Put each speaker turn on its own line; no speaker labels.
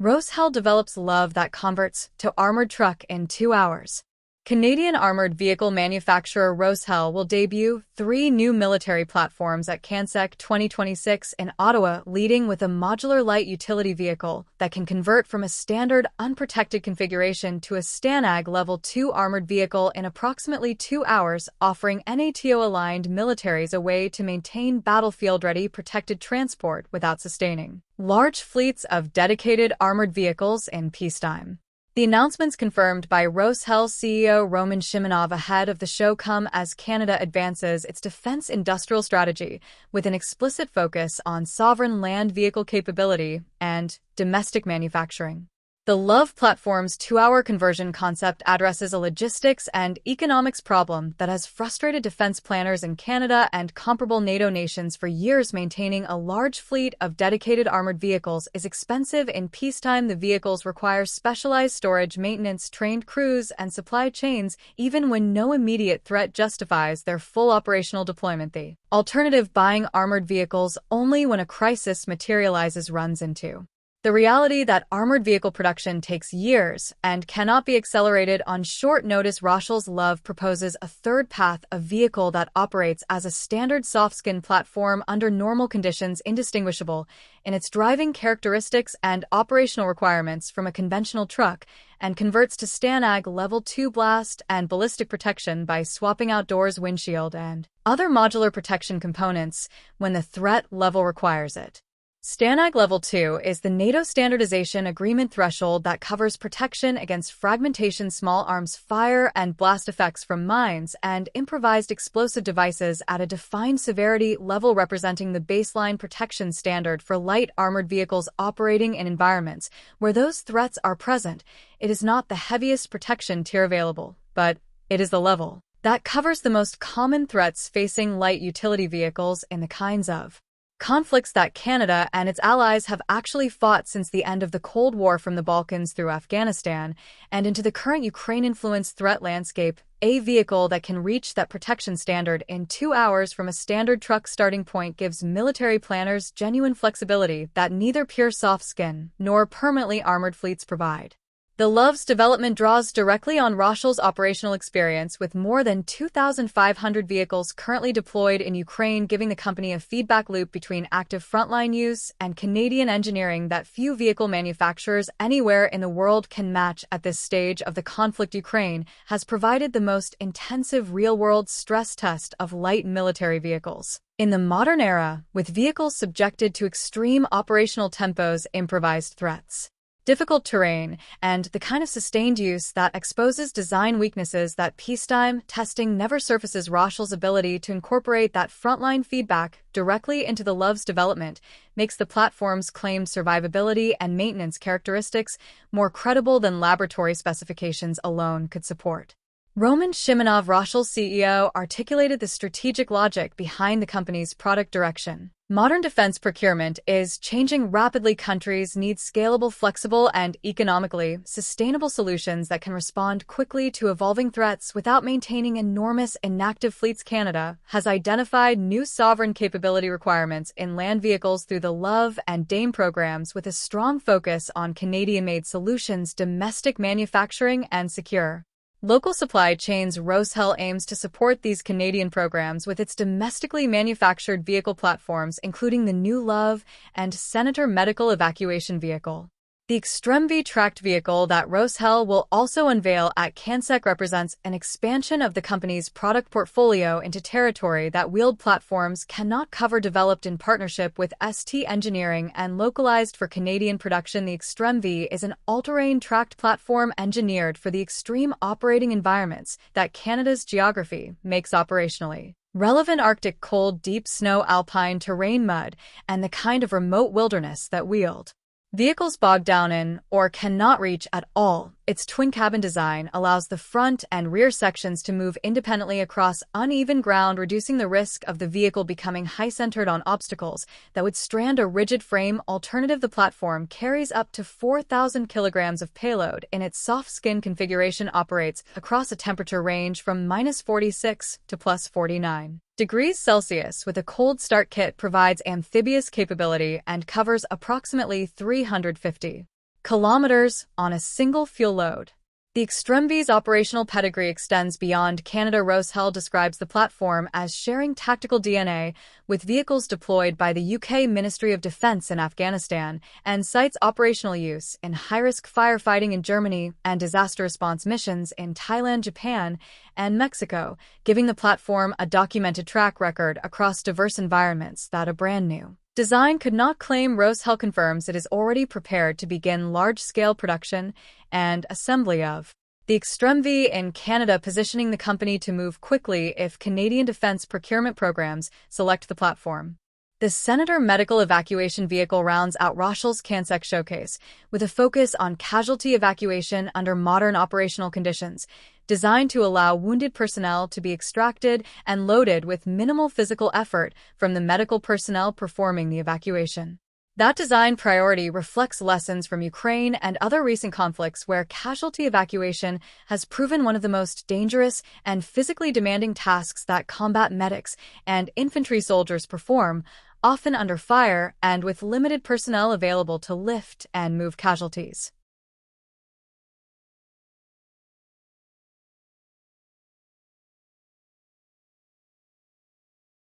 Roshel develops LUV that converts to armored truck in 2 hours. Canadian armored vehicle manufacturer Roshel will debut 3 new military platforms at CANSEC 2026 in Ottawa, leading with a modular light utility vehicle that can convert from a standard unprotected configuration to a STANAG Level 2 armored vehicle in approximately 2 hours, offering NATO-aligned militaries a way to maintain battlefield-ready protected transport without sustaining large fleets of dedicated armored vehicles in peacetime. The announcements confirmed by Roshel CEO Roman Shimonov ahead of the show come as Canada advances its defense industrial strategy with an explicit focus on sovereign land vehicle capability and domestic manufacturing. The LUV platform's 2-hour conversion concept addresses a logistics and economics problem that has frustrated defense planners in Canada and comparable NATO nations for years. Maintaining a large fleet of dedicated armored vehicles is expensive in peacetime. The vehicles require specialized storage, maintenance, trained crews, and supply chains, even when no immediate threat justifies their full operational deployment. The alternative, buying armored vehicles only when a crisis materializes, runs into the reality that armored vehicle production takes years and cannot be accelerated on short notice. Roshel's LUV proposes a third path, a vehicle that operates as a standard soft-skin platform under normal conditions, indistinguishable in its driving characteristics and operational requirements from a conventional truck, and converts to STANAG Level 2 blast and ballistic protection by swapping out doors, windshield, and other modular protection components when the threat level requires it. STANAG Level 2 is the NATO standardization agreement threshold that covers protection against fragmentation, small arms fire, and blast effects from mines and improvised explosive devices at a defined severity level, representing the baseline protection standard for light armored vehicles operating in environments where those threats are present. It is not the heaviest protection tier available, but it is the level that covers the most common threats facing light utility vehicles in the kinds of conflicts that Canada and its allies have actually fought since the end of the Cold War, from the Balkans through Afghanistan and into the current Ukraine-influenced threat landscape. A vehicle that can reach that protection standard in 2 hours from a standard truck starting point gives military planners genuine flexibility that neither pure soft skin nor permanently armored fleets provide. The LUV's development draws directly on Roshel's operational experience, with more than 2,500 vehicles currently deployed in Ukraine, giving the company a feedback loop between active frontline use and Canadian engineering that few vehicle manufacturers anywhere in the world can match. At this stage of the conflict, Ukraine has provided the most intensive real-world stress test of light military vehicles in the modern era, with vehicles subjected to extreme operational tempos, improvised threats, difficult terrain, and the kind of sustained use that exposes design weaknesses that peacetime testing never surfaces. Roshel's ability to incorporate that frontline feedback directly into the LUV's development makes the platform's claimed survivability and maintenance characteristics more credible than laboratory specifications alone could support. Roman Shimonov, Roshel's CEO, articulated the strategic logic behind the company's product direction. Modern defense procurement is changing rapidly. Countries need scalable, flexible, and economically sustainable solutions that can respond quickly to evolving threats without maintaining enormous inactive fleets. Canada has identified new sovereign capability requirements in land vehicles through the LUV and DAME programs, with a strong focus on Canadian-made solutions, domestic manufacturing, and secure local supply chains. Roshel aims to support these Canadian programs with its domestically manufactured vehicle platforms, including the new LUV and Senator Medical Evacuation Vehicle. The ExtremV tracked vehicle that Roshel will also unveil at CANSEC represents an expansion of the company's product portfolio into territory that wheeled platforms cannot cover. Developed in partnership with ST Engineering and localized for Canadian production, the ExtremV is an all-terrain tracked platform engineered for the extreme operating environments that Canada's geography makes operationally relevant: Arctic cold, deep snow, alpine terrain, mud, and the kind of remote wilderness that wheeled vehicles bog down in or cannot reach at all. Its twin-cabin design allows the front and rear sections to move independently across uneven ground, reducing the risk of the vehicle becoming high-centered on obstacles that would strand a rigid frame alternative. The platform carries up to 4,000 kilograms of payload in its soft-skin configuration, operates across a temperature range from -46 to +49 degrees Celsius with a cold start kit, provides amphibious capability, and covers approximately 350 kilometers on a single fuel load. The ExtremV's operational pedigree extends beyond Canada. Roshel describes the platform as sharing tactical DNA with vehicles deployed by the UK Ministry of Defence in Afghanistan and cites operational use in high-risk firefighting in Germany and disaster response missions in Thailand, Japan, and Mexico, giving the platform a documented track record across diverse environments that are brand new. Design could not claim. Roshel confirms it is already prepared to begin large-scale production and assembly of the ExtremV in Canada, positioning the company to move quickly if Canadian defence procurement programs select the platform. The Senator Medical Evacuation Vehicle rounds out Roshel's CANSEC showcase, with a focus on casualty evacuation under modern operational conditions, designed to allow wounded personnel to be extracted and loaded with minimal physical effort from the medical personnel performing the evacuation. That design priority reflects lessons from Ukraine and other recent conflicts where casualty evacuation has proven one of the most dangerous and physically demanding tasks that combat medics and infantry soldiers perform, often under fire and with limited personnel available to lift and move casualties.